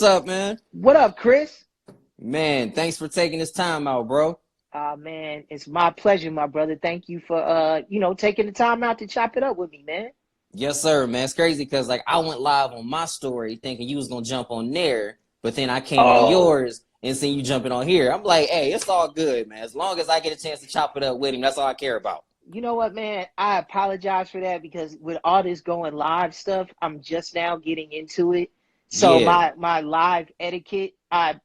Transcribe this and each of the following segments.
What's up, man? What up, Chris? Man, thanks for taking this time out, bro. Man, it's my pleasure, my brother. Thank you for taking the time out to chop it up with me, man. Yes, sir, man. It's crazy because like I went live on my story thinking you was gonna jump on there, but then I came on Oh, yours and seen you jumping on here. I'm like, hey, it's all good, man. As long as I get a chance to chop it up with him, that's all I care about. you know what, man? I apologize for that because with all this going live stuff, I'm just now getting into it. So Yeah. my live etiquette, I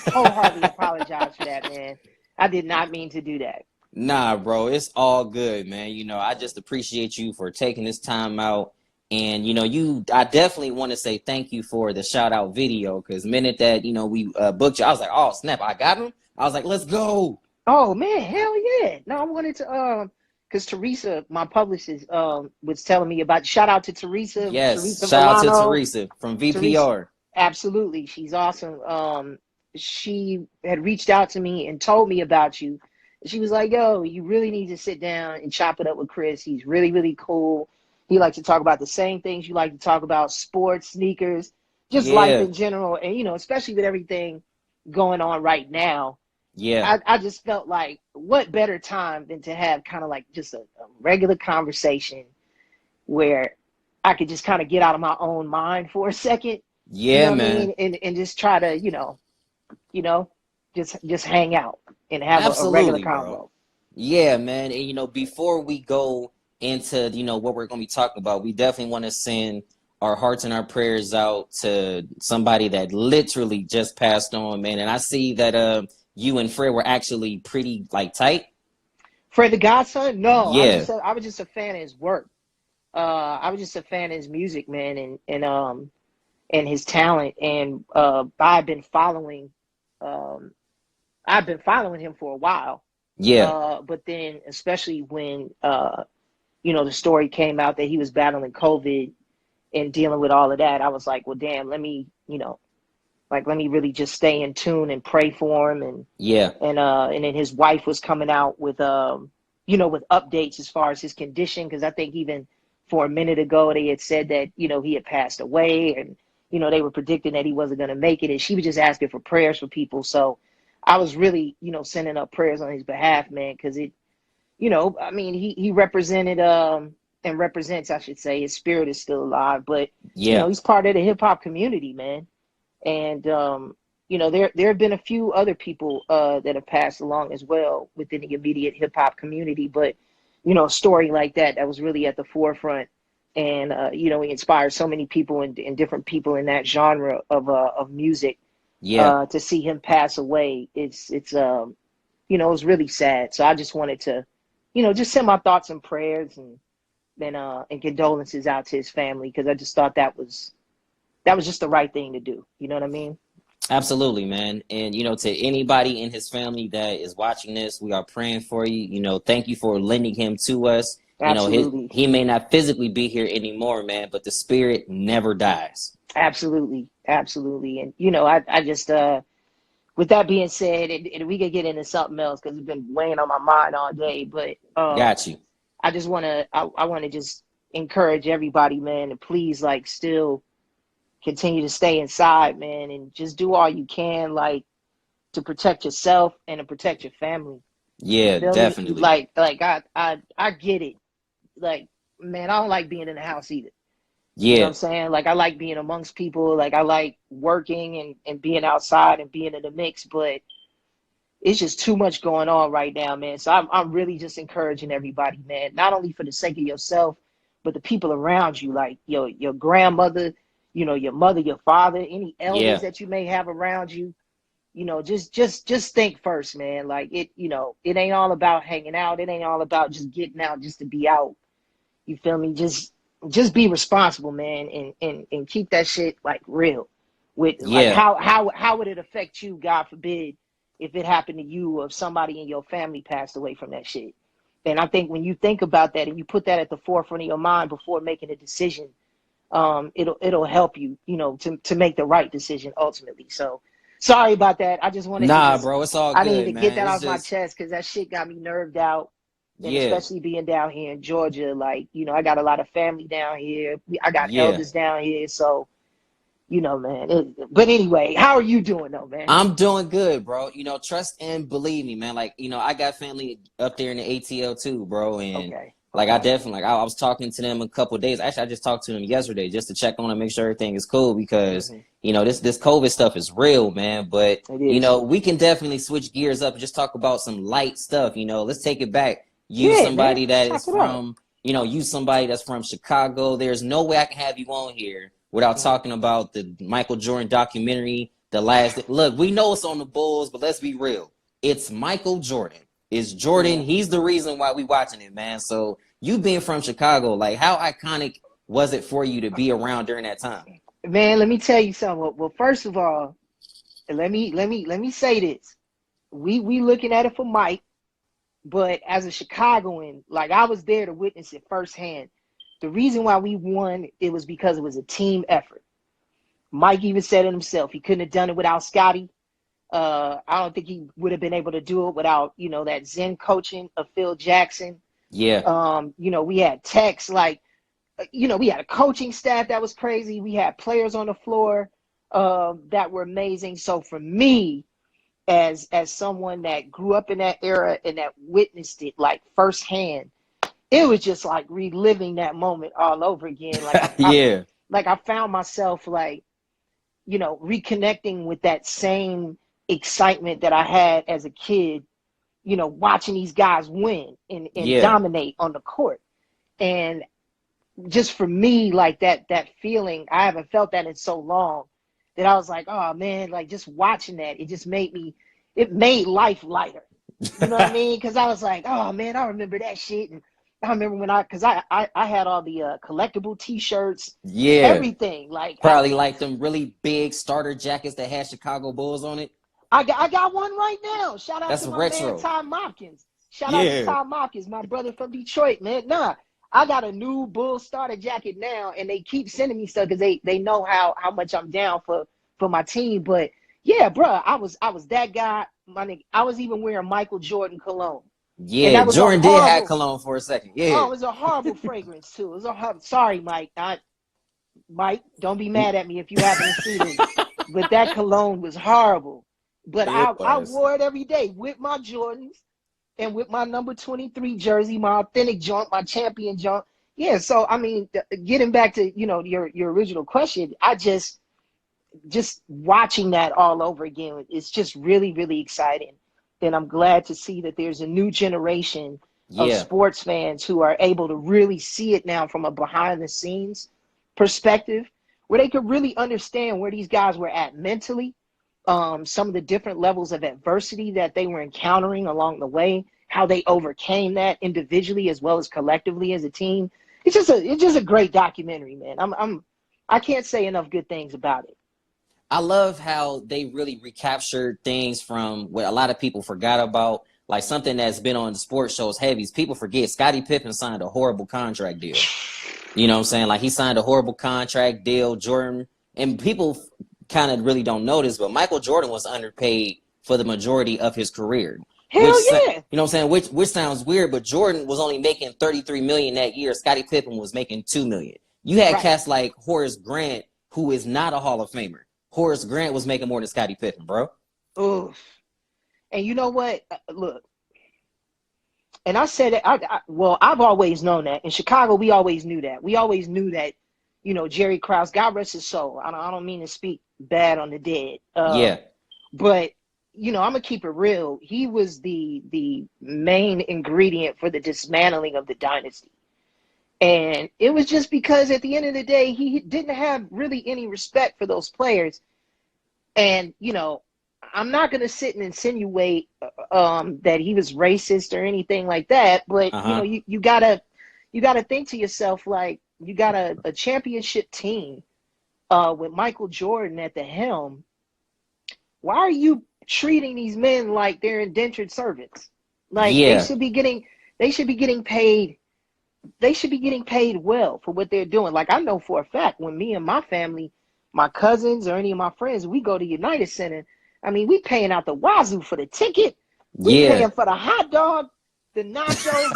wholeheartedly apologize for that, man. I did not mean to do that. Nah, bro, it's all good, man. I just appreciate you for taking this time out. And I definitely want to say thank you for the shout out video because minute that we booked you, I was like, oh snap, I got him. I was like, let's go. Oh man, hell yeah! No, I wanted to because Teresa, my publicist, was telling me about. Shout out to Teresa, Yes, Teresa shout out to Volano. Teresa from Teresa, VPR. absolutely, she's awesome. She had reached out to me and told me about you. She was like, "Yo, you really need to sit down and chop it up with Chris. He's really, really cool. He likes to talk about the same things you like to talk about: sports, sneakers, just life Yeah, in general, and especially with everything going on right now." yeah, I just felt like what better time than to have kind of like just a regular conversation where I could just kind of get out of my own mind for a second, you know yeah, what I man. mean? And just try to, you know, just hang out and have a regular Absolutely, bro. convo. Yeah, man. And before we go into what we're gonna be talking about, we definitely want to send our hearts and our prayers out to somebody that literally just passed on, man. And I see that you and Fred were actually pretty like tight. Fred the Godson? No, Yeah, I was just a fan of his work. I was just a fan of his music, man, and his talent. And um I've been following him for a while. yeah, But then, especially when the story came out that he was battling COVID and dealing with all of that, I was like, well, damn, let me really just stay in tune and pray for him. yeah, And then his wife was coming out with with updates as far as his condition, because I think even for a minute ago they had said that he had passed away, and they were predicting that he wasn't going to make it, and she was just asking for prayers for people. So I was really sending up prayers on his behalf, man, because I mean, he represented and represents, I should say, his spirit is still alive, but yeah, he's part of the hip hop community, man. And there have been a few other people that have passed along as well within the immediate hip hop community, but a story like that was really at the forefront, and he inspired so many people and different people in that genre of music. yeah. To see him pass away, it's really sad. So I just wanted to, just send my thoughts and prayers and condolences out to his family, because I just thought that was just the right thing to do. You know what I mean? Absolutely, man. And to anybody in his family that is watching this, we are praying for you. Thank you for lending him to us. Absolutely, He may not physically be here anymore, man, but the spirit never dies. absolutely, absolutely. And I just with that being said, and we could get into something else because it's been weighing on my mind all day. But Got you. I just I want to just encourage everybody, man, to please like still continue to stay inside, man, and just do all you can, like, to protect yourself and to protect your family. You Yeah, feel me? definitely. Like I get it. Like, man, I don't like being in the house either. You know what Yeah, I'm saying? Like, I like being amongst people. Like, I like working and being outside and being in the mix. But it's just too much going on right now, man. So I'm really just encouraging everybody, man, not only for the sake of yourself, but the people around you, like your grandmother, your mother, your father, any elders yeah, that you may have around you. Just think first, man. Like, it ain't all about hanging out. It ain't all about just getting out just to be out. You feel me? Just be responsible, man, and keep that shit like real. With like yeah, how would it affect you, God forbid, if it happened to you or if somebody in your family passed away from that shit. And I think when you think about that and you put that at the forefront of your mind before making a decision, it'll help you, to make the right decision ultimately. So sorry about that. I just wanted to Nah, just bro, it's all I needed good, to get man. that It's off my just, chest because that shit got me nerved out. And yeah, especially being down here in Georgia, like, I got a lot of family down here. I got yeah. elders down here. So, you know, man. But anyway, how are you doing though, man? I'm doing good, bro. Trust and believe me, man. Like, I got family up there in the ATL too, bro. And Okay. like, I definitely, like, I was talking to them a couple of days. Actually, I just talked to them yesterday just to check on them, make sure everything is cool because, Mm-hmm. this COVID stuff is real, man. But, It is. we can definitely switch gears up and just talk about some light stuff. Let's take it back. Use Yeah, man. somebody that is Talk it up. from, use somebody that's from Chicago. There's no way I can have you on here without talking about the Michael Jordan documentary. Look, we know it's on the Bulls, but let's be real. It's Michael Jordan. It's Jordan. Yeah. He's the reason why we watching it, man. So you being from Chicago, like how iconic was it for you to be around during that time? Man, let me tell you something. Well, first of all, let me say this. We looking at it for Mike, but as a Chicagoan, like I was there to witness it firsthand. The reason why we won, it was because it was a team effort. Mike even said it himself. He couldn't have done it without Scotty. I don't think he would have been able to do it without, that Zen coaching of Phil Jackson. Yeah. We had Tex, like, we had a coaching staff that was crazy. We had players on the floor that were amazing. So for me, as someone that grew up in that era and that witnessed it like firsthand, it was just like reliving that moment all over again. Like Yeah. I found myself like, reconnecting with that same excitement that I had as a kid, watching these guys win and Yeah. dominate on the court. And just for me, like that feeling, I haven't felt that in so long that I was like, oh man, like just watching that, it made life lighter. You know what I mean? Because I was like, oh man, I remember that shit. And I remember when I had all the collectible T-shirts, Yeah. everything. Like probably like them really big starter jackets that had Chicago Bulls on it. I got one right now. Shout out That's to my retro. man Tom Hopkins. Shout out to Tom Hopkins, my brother from Detroit, man. Nah, I got a new Bulls starter jacket now, and they keep sending me stuff because they know how much I'm down for my team. But yeah, bro, I was that guy. My nigga, I was even wearing Michael Jordan cologne. Yeah, Jordan did have cologne for a second. Yeah. Oh, it was a horrible fragrance too. It was sorry, Mike. Mike, don't be mad at me if you happen to see this. But that cologne was horrible. But I wore it every day with my Jordans and with my number 23 jersey, my authentic joint, my champion joint. Yeah, so I mean, getting back to your original question, I just watching that all over again, it's just really, really exciting. And I'm glad to see that there's a new generation of sports fans who are able to really see it now from a behind the scenes perspective, where they could really understand where these guys were at mentally, some of the different levels of adversity that they were encountering along the way, how they overcame that individually as well as collectively as a team. It's just a great documentary, man. I can't say enough good things about it. I love how they really recaptured things from what a lot of people forgot about, like something that's been on the sports shows heavies. People forget Scottie Pippen signed a horrible contract deal. You know what I'm saying? Like he signed a horrible contract deal. Jordan, and people kind of really don't notice, but Michael Jordan was underpaid for the majority of his career. Hell yeah. You know what I'm saying? Which sounds weird, but Jordan was only making $33 million that year. Scottie Pippen was making $2 million. You had cats like Horace Grant, who is not a Hall of Famer. Horace Grant was making more than Scottie Pippen, bro. Oof. And you know what? Look, and I said it. I've always known that. In Chicago, we always knew that. We always knew that, Jerry Krause, God rest his soul. I don't mean to speak bad on the dead. But, I'm going to keep it real. He was the main ingredient for the dismantling of the dynasty. And it was just because at the end of the day, he didn't have really any respect for those players. And, I'm not going to sit and insinuate that he was racist or anything like that. But, you gotta think to yourself, like, you got a championship team with Michael Jordan at the helm. Why are you treating these men like they're indentured servants? Like they should be getting paid. They should be getting paid well for what they're doing. Like I know for a fact when me and my family, my cousins or any of my friends, we go to United Center, I mean, we paying out the wazoo for the ticket. We paying for the hot dog, the nachos,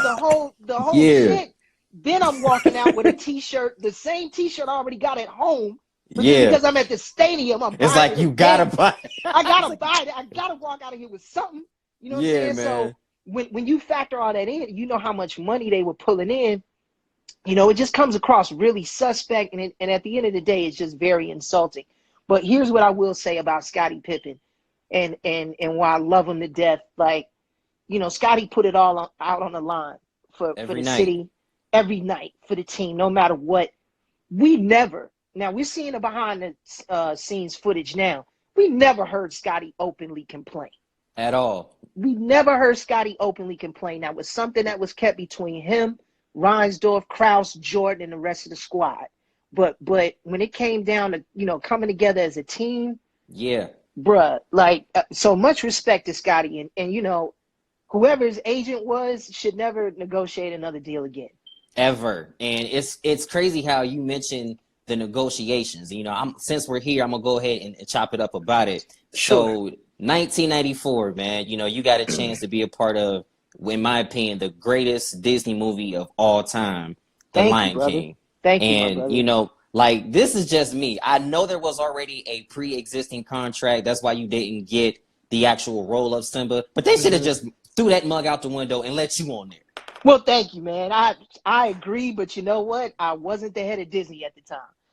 the whole shit. Then I'm walking out with a T-shirt, the same T-shirt I already got at home But just Yeah. because I'm at the stadium, I'm It's buying like it you gotta again. buy. I gotta buy it. I gotta walk out of here with something. You know what I'm Yeah, saying? So man. when you factor all that in, you know how much money they were pulling in. You know, it just comes across really suspect, and at the end of the day, it's just very insulting. But here's what I will say about Scottie Pippen, and why I love him to death. Like, you know, Scottie put it all out on the line for Every the night. city every night for the team, no matter what. We never, now we're seeing the behind the scenes footage now. We never heard Scottie openly complain. At all. We never heard Scottie openly complain. That was something that was kept between him, Reinsdorf, Krause, Jordan, and the rest of the squad. But when it came down to, you know, coming together as a team, Yeah. bruh, like, so much respect to Scottie. And you know, whoever his agent was should never negotiate another deal again. Ever. And it's crazy how you mentioned the negotiations. You know, since we're here, I'm gonna go ahead and chop it up about it. Sure. So 1994, man, you know, you got a chance to be a part of, in my opinion, the greatest Disney movie of all time, The Thank you, Lion brother. King. Thank you, my And, brother. you know, like, this is just me. I know there was already a pre-existing contract. That's why you didn't get the actual role of Simba. But they should have just threw that mug out the window and let you on there. Well, thank you, man. I agree, but you know what? I wasn't the head of Disney at the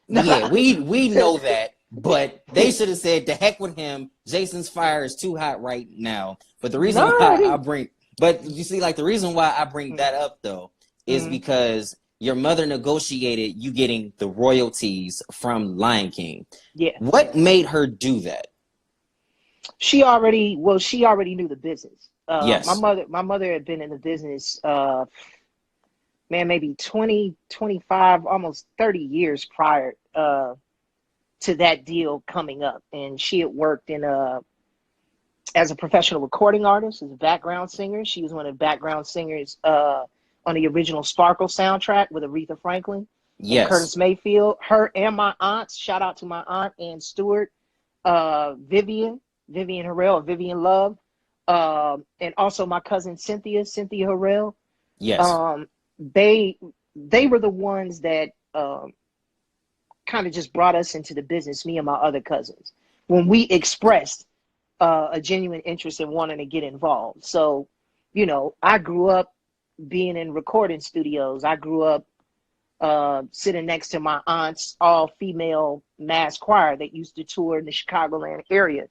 Yeah, time. we know that, but they should have said, "The heck with him. Jason's fire is too hot right now." But the reason No, why I bring, but you see, like, the reason why I bring that up though is mm-hmm. because your mother negotiated you getting the royalties from Lion King. Yeah. What made her do that? She already knew the business. Yes. My mother had been in the business, man, maybe 20, 25, almost 30 years prior to that deal coming up. And she had worked as a professional recording artist, as a background singer. She was one of the background singers on the original Sparkle soundtrack with Aretha Franklin and Yes. Curtis Mayfield. Her and my aunts, shout out to my aunt Ann Stewart, Vivian Harrell, Vivian Love, and also my cousin Cynthia Harrell. Yes. They were the ones that kind of just brought us into the business, me and my other cousins, when we expressed a genuine interest in wanting to get involved. So, you know, I grew up being in recording studios. I grew up sitting next to my aunt's all-female mass choir that used to tour in the Chicagoland area.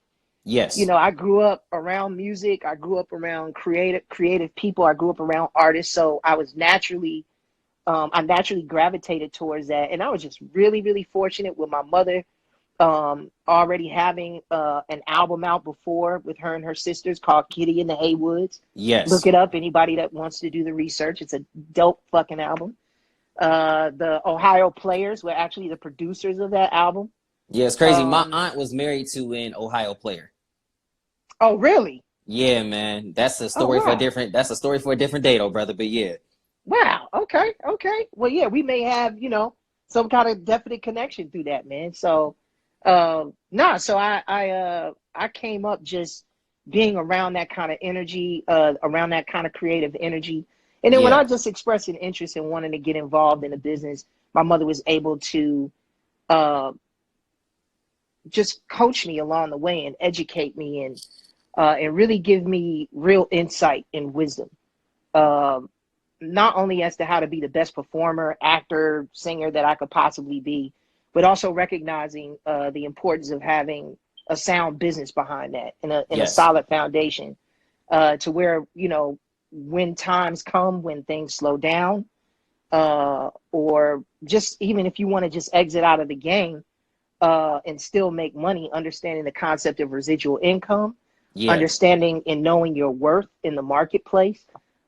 You Yes. know, I grew up around music. I grew up around creative people. I grew up around artists. So I was I naturally gravitated towards that. And I was just really, really fortunate with my mother already having an album out before with her and her sisters called Kitty and the Haywoods. Look Yes. it up. Anybody that wants to do the research. It's a dope fucking album. The Ohio Players were actually the producers of that album. Yeah, it's crazy. My aunt was married to an Ohio player. Oh, really? Yeah, man. That's a Oh, story for a wow. different day though, brother. But yeah. Wow. Okay. Okay. Well, yeah, we may have, you know, some kind of definite connection through that, man. So, so I came up just being around that kind of energy, around that kind of creative energy. And then when Yeah. I just expressed an interest in wanting to get involved in the business, my mother was able to just coach me along the way and educate me and really give me real insight and wisdom. Not only as to how to be the best performer, actor, singer that I could possibly be, but also recognizing the importance of having a sound business behind that and a Yes. solid foundation to where, you know, when times come, when things slow down, or just even if you want to just exit out of the game and still make money, understanding the concept of residual income, Yeah. understanding and knowing your worth in the marketplace,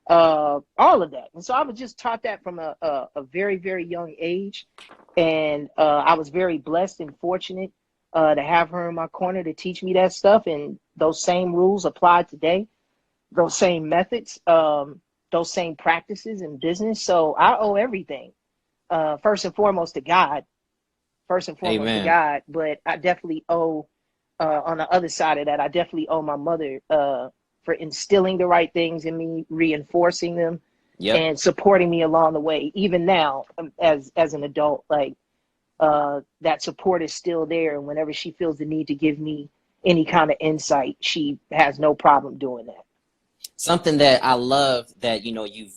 all of that. And so I was just taught that from a very, very young age. And I was very blessed and fortunate to have her in my corner to teach me that stuff. And those same rules apply today, those same methods, those same practices in business. So I owe everything, first and foremost to God, Amen. but I definitely owe, on the other side of that, I definitely owe my mother for instilling the right things in me, reinforcing them, Yep. and supporting me along the way. Even now, as an adult, like that support is still there. And whenever she feels the need to give me any kind of insight, she has no problem doing that. Something that I love that, you know, you've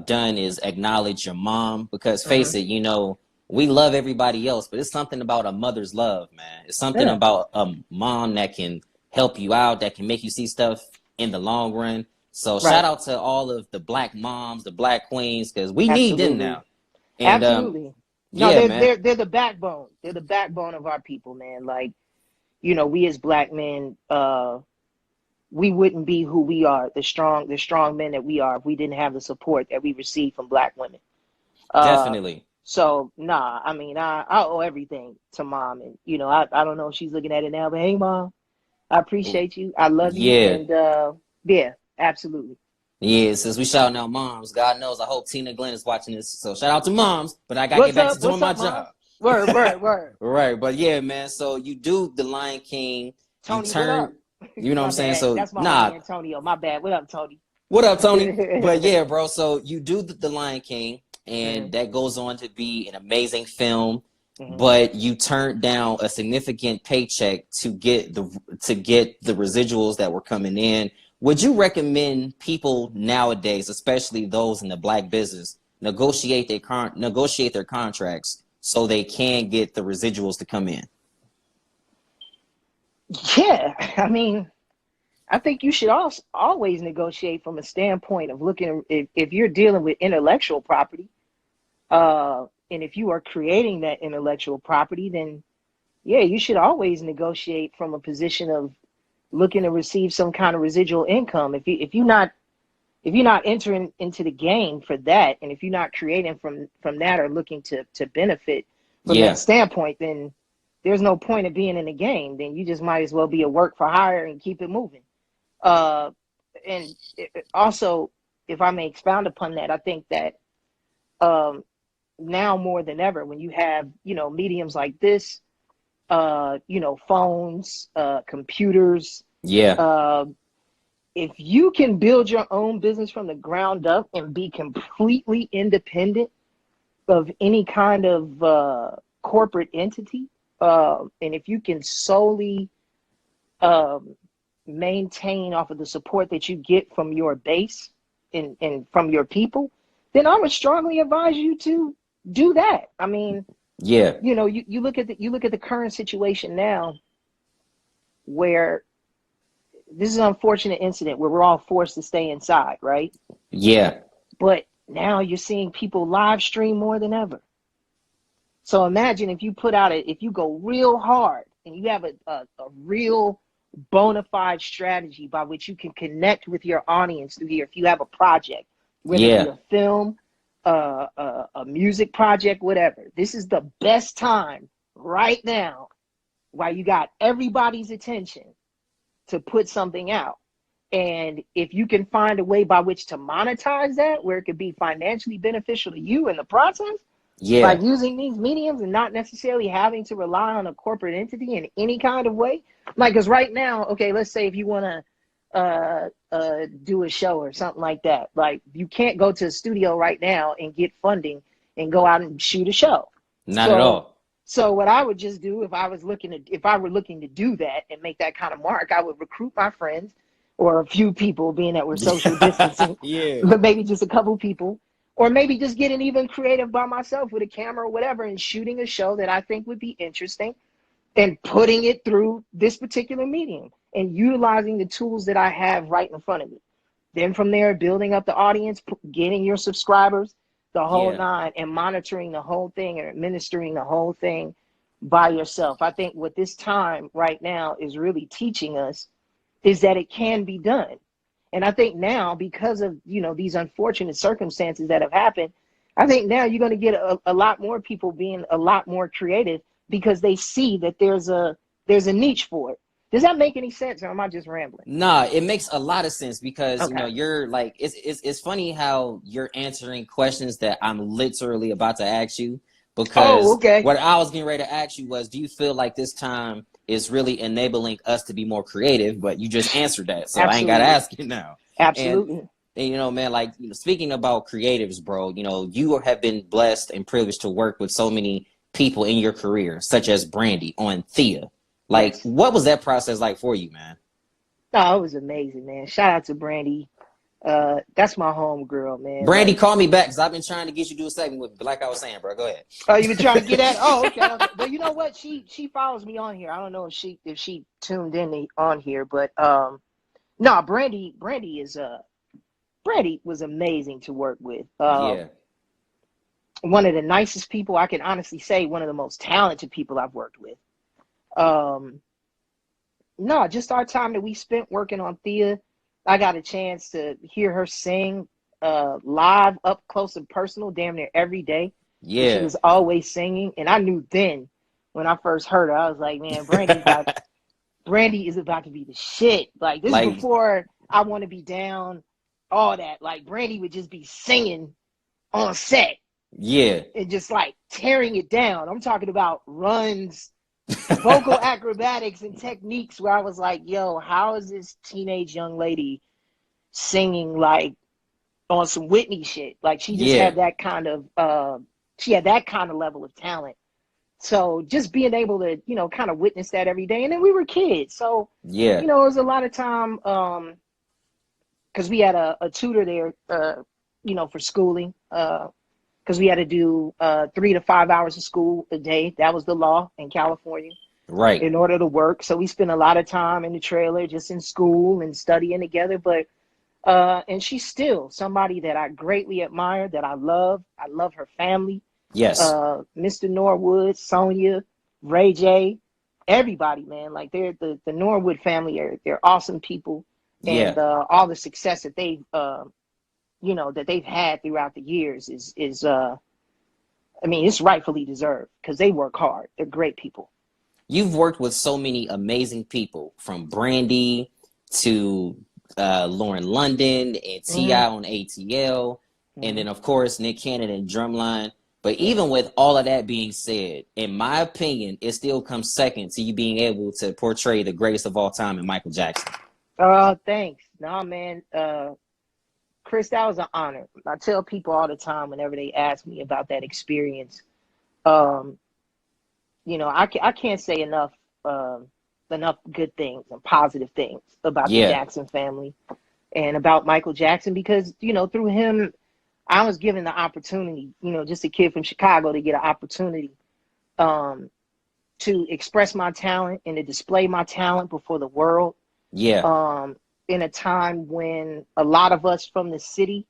done is acknowledge your mom, because face it, you know, we love everybody else, but it's something about a mother's love, man. It's something Yeah. about a mom that can help you out, that can make you see stuff in the long run. So shout Right. out to all of the black moms, the black queens, because we need them Absolutely. now. And Absolutely. No, yeah, man, they're the backbone. They're the backbone of our people, man. Like, you know, we as black men, we wouldn't be who we are, the strong men that we are, if we didn't have the support that we receive from black women. Uh, definitely. so nah, I mean, I owe everything to mom, and you know, I don't know if she's looking at it now, but hey, mom, I appreciate you, I love you, Yeah. and yeah, absolutely. Yeah, since we shouting out moms, God knows I hope Tina Glenn is watching this. So shout out to moms, but I gotta get What's back to up? doing What's my up, mom? job. Word. Right, but yeah, man. So you do The Lion King, you Tony, what up? turn, you know what I'm My saying? bad. So That's my nah, homie Antonio. My bad. What up, Tony? what up, Tony? But yeah, bro. So you do The Lion King, hmm and that goes on to be an amazing film. hmm But you turned down a significant paycheck to get the residuals that were coming in. Would you recommend people nowadays, especially those in the black business, negotiate their contracts so they can get the residuals to come in? Yeah, I mean, I think you should also always negotiate from a standpoint of looking if you're dealing with intellectual property, and if you are creating that intellectual property, then yeah, you should always negotiate from a position of looking to receive some kind of residual income. If you're not entering into the game for that, and if you're not creating from that or looking to benefit from that Yeah, standpoint, then there's no point of being in the game. Then you just might as well be a work for hire and keep it moving. Uh, and also, if I may expound upon that, I think that um, now more than ever, when you have mediums like this, phones, computers, yeah, uh, if you can build your own business from the ground up and be completely independent of any kind of corporate entity, and if you can solely um, maintain off of the support that you get from your base and from your people, then I would strongly advise you to do that. I mean, yeah, you look at the current situation now, where this is an unfortunate incident where we're all forced to stay inside, right? yeah, But now you're seeing people live stream more than ever. So imagine if if you go real hard and you have a real bona fide strategy by which you can connect with your audience through here. If you have a project, whether it be yeah. a film, a music project, whatever, this is the best time right now while you got everybody's attention to put something out. And if you can find a way by which to monetize that, where it could be financially beneficial to you in the process, by Yeah. using these mediums and not necessarily having to rely on a corporate entity in any kind of way. Like, because right now, okay, let's say if you want to do a show or something like that, like you can't go to a studio right now and get funding and go out and shoot a show. Not at So, all. so what I would just do if I were looking to do that and make that kind of mark, I would recruit my friends or a few people, being that we're social distancing, Yeah. but maybe just a couple people, or maybe just getting even creative by myself with a camera or whatever and shooting a show that I think would be interesting and putting it through this particular medium and utilizing the tools that I have right in front of me. Then from there, building up the audience, getting your subscribers, the whole Yeah. nine, and monitoring the whole thing and administering the whole thing by yourself. I think what this time right now is really teaching us is that it can be done. And I think now, because of these unfortunate circumstances that have happened, I think now you're going to get a lot more people being a lot more creative because they see that there's a niche for it. Does that make any sense, or am I just rambling? Nah, it makes a lot of sense because Okay. you're like it's funny how you're answering questions that I'm literally about to ask you, Oh, because okay. what I was getting ready to ask you was, do you feel like this time is really enabling us to be more creative? But you just answered that, so I ain't gotta Absolutely. ask you now. And Absolutely. man, like speaking about creatives, bro, you have been blessed and privileged to work with so many people in your career, such as Brandy on Thea. Like, Yes. what was that process like for you, man? No, it was amazing, man. Shout out to Brandy. That's my home girl, man. Brandy, Like, call me back because I've been trying to get you to do a segment with, like I was saying, bro. Go ahead. oh, you been trying to get at? Oh, okay, okay. But you know what? She follows me on here. I don't know if she tuned in on here, but no, Brandy is Brandy was amazing to work with. Yeah, One of the nicest people, I can honestly say, one of the most talented people I've worked with. Um, no, just our time that we spent working on Thea. I got a chance to hear her sing live, up close and personal, damn near every day. And she yeah. was always singing. And I knew then, when I first heard her, I was like, man, Brandy is about to be the shit. Like, this is Like, before I Want to Be Down, all that. Like, Brandy would just be singing on set yeah, and just like tearing it down. I'm talking about runs, vocal acrobatics, and techniques where I was like, yo, how is this teenage young lady singing like on some Whitney shit? Like, she just yeah, had that kind of she had that kind of level of talent. So just being able to, kind of witness that every day. And then we were kids. So, yeah, it was a lot of time because we had a tutor there, for schooling. Because we had to do 3 to 5 hours of school a day. That was the law in California right. in order to work. So we spent a lot of time in the trailer, just in school and studying together. But and she's still somebody that I greatly admire, that I love. I love her family. Yes, Mr. Norwood, Sonia, Ray J, everybody, man. Like, the Norwood family they're awesome people, yeah. and all the success that they've had throughout the years is I mean, it's rightfully deserved because they work hard. They're great people. You've worked with so many amazing people, from Brandy to Lauren London and Mm-hmm. T.I. on ATL, and Mm-hmm. then, of course, Nick Cannon and Drumline. But Yeah. even with all of that being said, in my opinion, it still comes second to you being able to portray the greatest of all time in Michael Jackson. Thanks. Nah, man. Chris, that was an honor. I tell people all the time whenever they ask me about that experience. Um, I can't say enough good things and positive things about the Yeah, Jackson family and about Michael Jackson, because through him I was given the opportunity, just a kid from Chicago, to get an opportunity um, to express my talent and to display my talent before the world, yeah, um, in a time when a lot of us from the city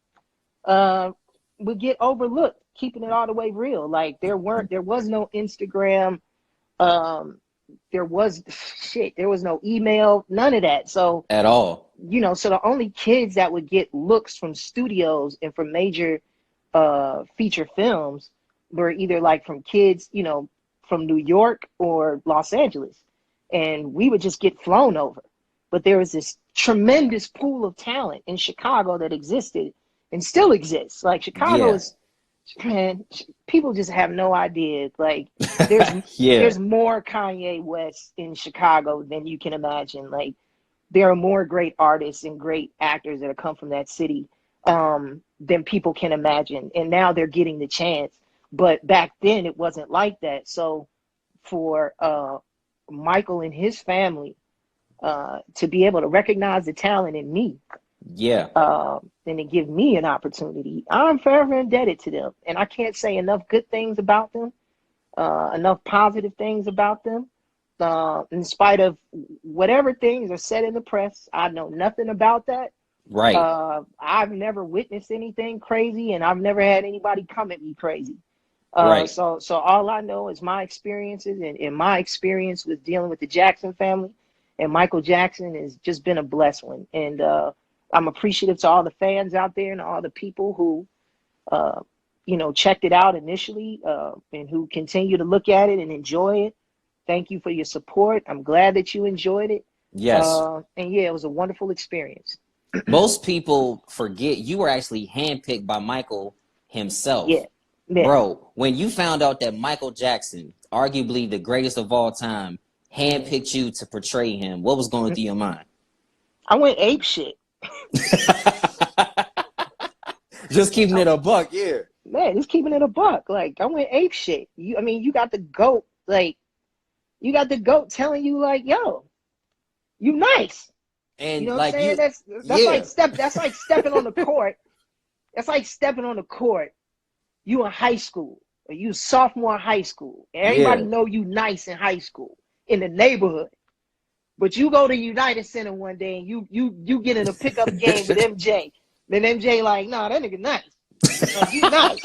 uh, would get overlooked. Keeping it all the way real, like there was no Instagram, um, there was no email, none of that. So at all. so the only kids that would get looks from studios and from major feature films were either like from kids, from New York or Los Angeles. And we would just get flown over. But there was this tremendous pool of talent in Chicago that existed and still exists. Like, Chicago Yeah, is, man, people just have no idea. Like, there's yeah, there's more Kanye West in Chicago than you can imagine. Like, there are more great artists and great actors that have come from that city than people can imagine. And now they're getting the chance. But back then it wasn't like that. So for Michael and his family to be able to recognize the talent in me yeah. and to give me an opportunity, I'm forever indebted to them. And I can't say enough good things about them, enough positive things about them. In spite of whatever things are said in the press, I know nothing about that. Right, I've never witnessed anything crazy, and I've never had anybody come at me crazy. right. So all I know is my experiences, and my experience with dealing with the Jackson family and Michael Jackson has just been a blessed one. And I'm appreciative to all the fans out there and all the people who, checked it out initially and who continue to look at it and enjoy it. Thank you for your support. I'm glad that you enjoyed it. Yes. And yeah, it was a wonderful experience. Most people forget you were actually handpicked by Michael himself. Yeah, yeah. Bro, when you found out that Michael Jackson, arguably the greatest of all time, Mm. handpicked you to portray him, what was going through your mind? I went ape shit. Just keeping it a buck, yeah. man, it's keeping it a buck. Like, I went ape shit. You got the GOAT, like, you got the GOAT telling you, like, yo, you nice. You And know what I'm like saying? you, That's yeah, like stepping on the court. That's like stepping on the court. You in high school, or you sophomore in high school. And everybody yeah. know you nice in high school, in the neighborhood. But you go to United Center one day and you get in a pickup game with MJ. Then MJ like, nah, that nigga nice. Like, you nice.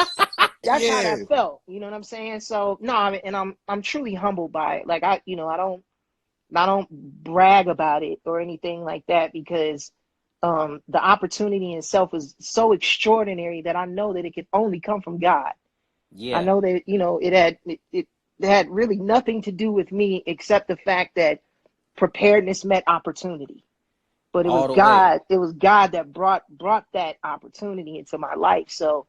That's how Yeah. that felt. You know what I'm saying? So no, I mean, and I'm truly humbled by it. Like, I don't brag about it or anything like that, because the opportunity in itself is so extraordinary that I know that it could only come from God. I Yeah. know that, it had really nothing to do with me, except the fact that preparedness met opportunity. But All the way. it was God that brought that opportunity into my life. So,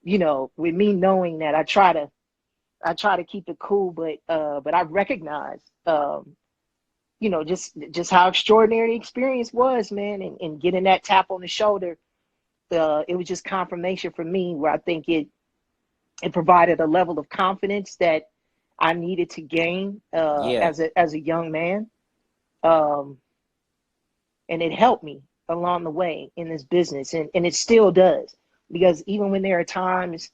with me knowing that, I try to keep it cool, but I recognize just how extraordinary the experience was, man, and getting that tap on the shoulder. It was just confirmation for me, where I think it provided a level of confidence that I needed to gain Yeah. as a young man. Um, and it helped me along the way in this business, and it still does, because even when there are times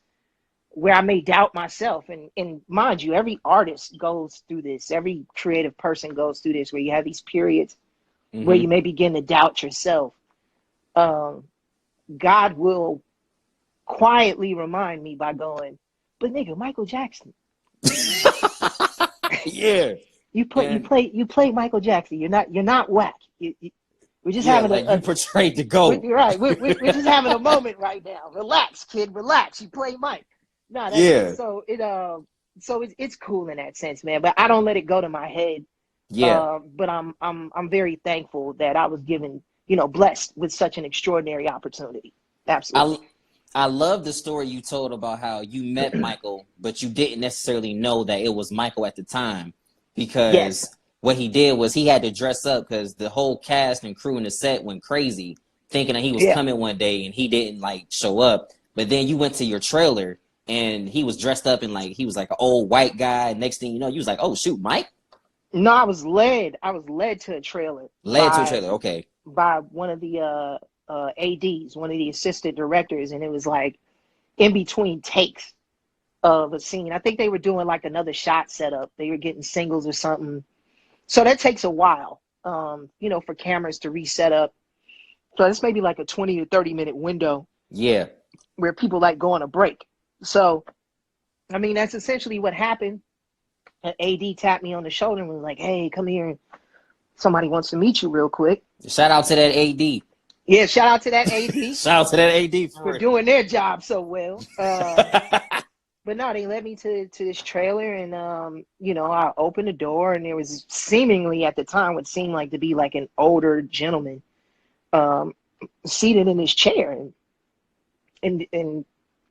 where I may doubt myself, and mind you, every artist goes through this, every creative person goes through this, where you have these periods where Mm-hmm. you may begin to doubt yourself. um, God will quietly remind me by going, but nigga, Michael Jackson, Yeah. And you play Michael Jackson. You're not whack. We're just yeah, having like you portrayed the GOAT. you're right. We're just having a moment right now. Relax, kid. Relax. You play Mike. No, Yeah. so it's cool in that sense, man. But I don't let it go to my head. Yeah. But I'm very thankful that I was given, blessed with such an extraordinary opportunity. I Absolutely. I love the story you told about how you met Michael, but you didn't necessarily know that it was Michael at the time, Yes. because what he did was he had to dress up because the whole cast and crew in the set went crazy thinking that he was Yeah. coming one day and he didn't like show up. But then you went to your trailer and he was dressed up in like he was like an old white guy. Next thing you know, you was like, oh shoot, Mike No, I was led to a trailer led to a trailer. Okay. by one of the ADs, one of the assistant directors, and it was like in between takes of a scene. I think they were doing like another shot setup. They were getting singles or something. So that takes a while, for cameras to reset up. So it's maybe like a 20 to 30-minute window Yeah. where people like go on a break. So, I mean, that's essentially what happened. An AD tapped me on the shoulder and was like, hey, come here. Somebody wants to meet you real quick. Shout out to that AD. Yeah, shout out to that AD Shout out to that AD for for it. doing their job so well. But no, they led me to this trailer, and I opened the door, and there was seemingly at the time what seemed like to be like an older gentleman um, seated in his chair, and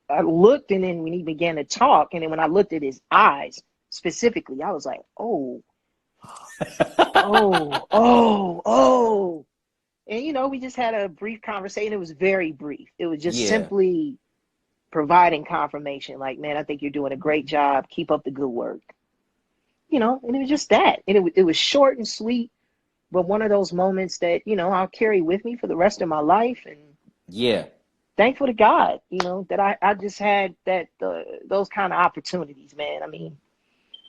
I looked, and then when he began to talk, and then when I looked at his eyes specifically, I was like, oh, oh, oh, oh. And we just had a brief conversation. It was very brief. It was just Yeah. simply providing confirmation, like, man, I think you're doing a great job. Keep up the good work. And it was just that. And it was short and sweet, but one of those moments that, I'll carry with me for the rest of my life. And Yeah. thankful to God, that I just had those kind of opportunities, man. I mean,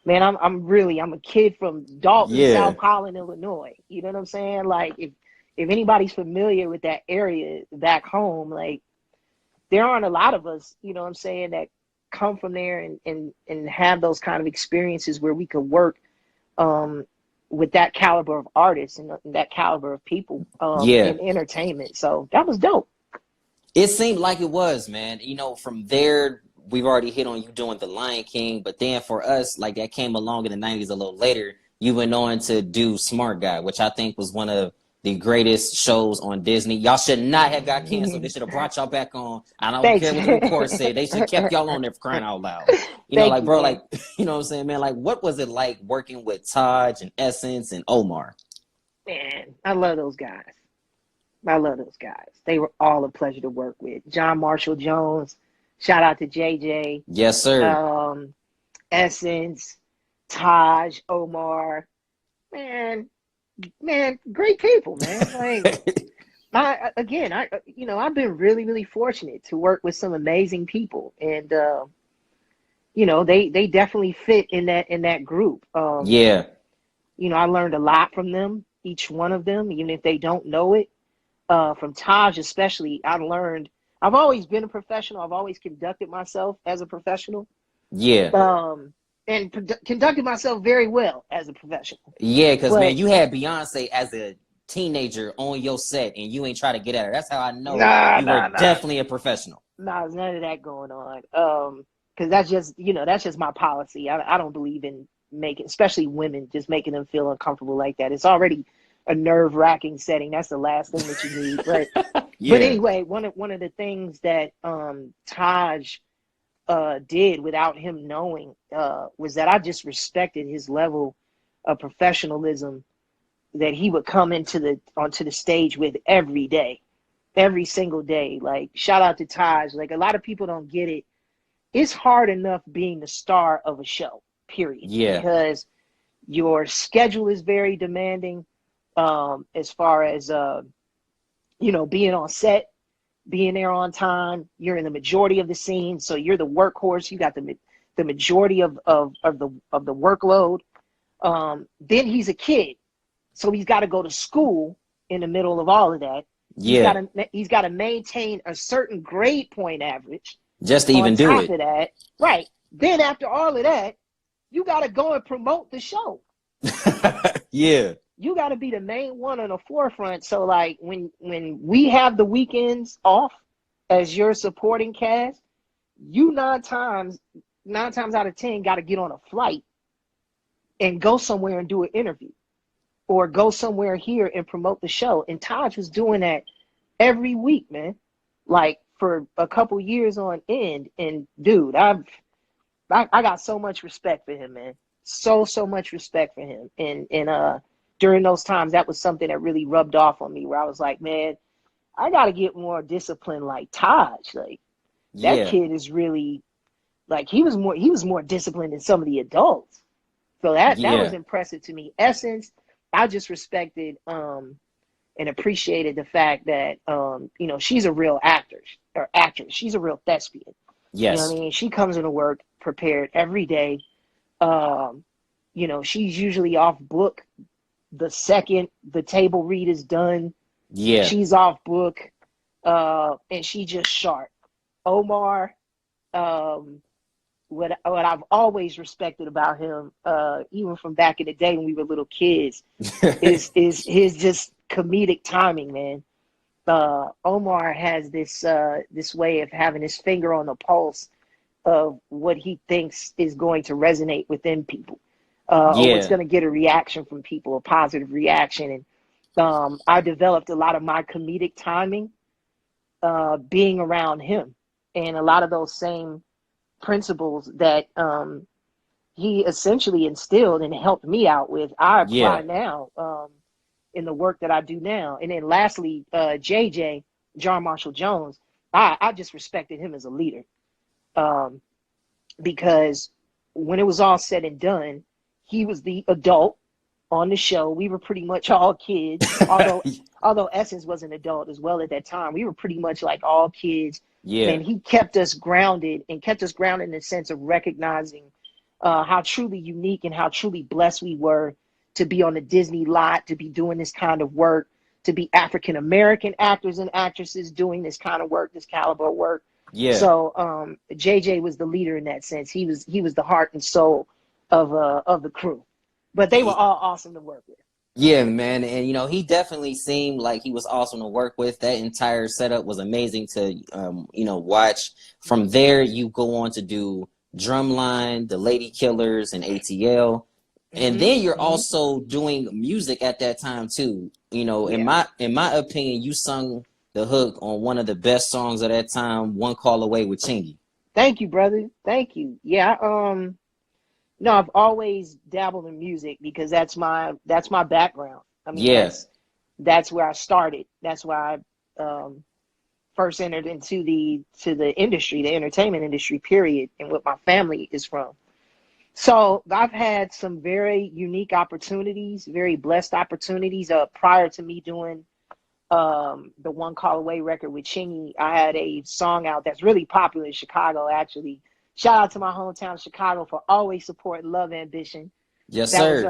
man, I'm a kid from Dalton, Yeah. South Holland, Illinois. You know what I'm saying? Like, if anybody's familiar with that area back home, like, there aren't a lot of us, you know what I'm saying, that come from there and have those kind of experiences where we could work with that caliber of artists and that caliber of people Yeah. in entertainment. So that was dope. It seemed like it was, man. From there, we've already hit on you doing The Lion King, but then for us, like that came along in the 90s a little later. You went on to do Smart Guy, which I think was one of the greatest shows on Disney. Y'all should not have got canceled. They should have brought y'all back on. I don't Thanks. care what the report said. They should have kept y'all on there for crying out loud. Thank Like, you, bro, man. like, you know what I'm saying, man? Like, what was it like working with Taj and Essence and Omar? Man, I love those guys. I love those guys. They were all a pleasure to work with. John Marshall Jones, Shout out to JJ, Yes, sir. Essence, Taj, Omar. Man, man, great people, man. Like I've been really, really fortunate to work with some amazing people, and they definitely fit in that group. Yeah, I learned a lot from them, each one of them, even if they don't know it. From Taj especially, I've always been a professional. I've always conducted myself as a professional, yeah, and conducted myself very well as a professional. yeah. Because man, But you had Beyonce as a teenager on your set, and you ain't try to get at her. That's how I know nah, you were nah, nah, definitely a professional. nah, there's none of that going on. Because that's just my policy. I don't believe in making, especially women, just making them feel uncomfortable like that. It's already a nerve-wracking setting. That's the last thing that you need. But Yeah, anyway, one of the things that Taj did without him knowing was that I just respected his level of professionalism that he would come onto the stage with every day, every single day. Like, shout out to Taj. Like, a lot of people don't get it. It's hard enough being the star of a show, period, yeah, because your schedule is very demanding, as far as being on set, being there on time. You're in the majority of the scenes, so you're the workhorse. You got the majority of the workload. Then he's a kid, so he's got to go to school in the middle of all of that. yeah. He's got to maintain a certain grade point average. Just to On even do top it. of that, right? Then after all of that, you got to go and promote the show. Yeah, You got to be the main one on the forefront. So like when we have the weekends off as your supporting cast, you nine times out of 10 got to get on a flight and go somewhere and do an interview, or go somewhere here and promote the show. And Taj was doing that every week, man. Like for a couple years on end. And dude, I got so much respect for him, man. So much respect for him. And during those times, that was something that really rubbed off on me, where I was like, man, I got to get more disciplined like Taj. Like, that yeah, kid is really, like, he was more disciplined than some of the adults. So that was yeah, impressive to me. Essence, I just respected and appreciated the fact that she's a real actress. She's a real thespian. You know what yes, I mean? She comes into work prepared every day. She's usually off book the second the table read is done. yeah, She's off book, and she just sharp. Omar, what I've always respected about him, even from back in the day when we were little kids, is his just comedic timing, man. Omar has this way of having his finger on the pulse of what he thinks is going to resonate within people, or what's yeah, going to get a reaction from people, a positive reaction. And I developed a lot of my comedic timing being around him, and a lot of those same principles that he essentially instilled and helped me out with, I apply yeah, now in the work that I do now. And then lastly, JJ, John Marshall Jones, I just respected him as a leader, because when it was all said and done, he was the adult on the show. We were pretty much all kids, although Essence was an adult as well at that time. We were pretty much like all kids, yeah, and he kept us grounded in the sense of recognizing how truly unique and how truly blessed we were to be on the Disney lot, to be doing this kind of work, to be African American actors and actresses doing this kind of work, this caliber of work. yeah. So JJ was the leader in that sense. He was the heart and soul of the crew. But they were all awesome to work with. Yeah, man, and he definitely seemed like he was awesome to work with. That entire setup was amazing to watch. From there, you go on to do Drumline, The Lady Killers, and ATL, and then you're also doing music at that time too. In Yeah. my opinion, you sung the hook on one of the best songs of that time, "One Call Away" with Chingy. Thank you, brother. Thank you. Yeah. No, I've always dabbled in music because that's my background. I mean, Yeah, that's where I started. That's why first entered into the industry, the entertainment industry, period, and what my family is from. So I've had some very unique opportunities, very blessed opportunities. Prior to me doing the One Call Away record with Chingy, I had a song out that's really popular in Chicago, actually. Shout out to my hometown, Chicago, for always supporting Love Ambition. Yes, sir.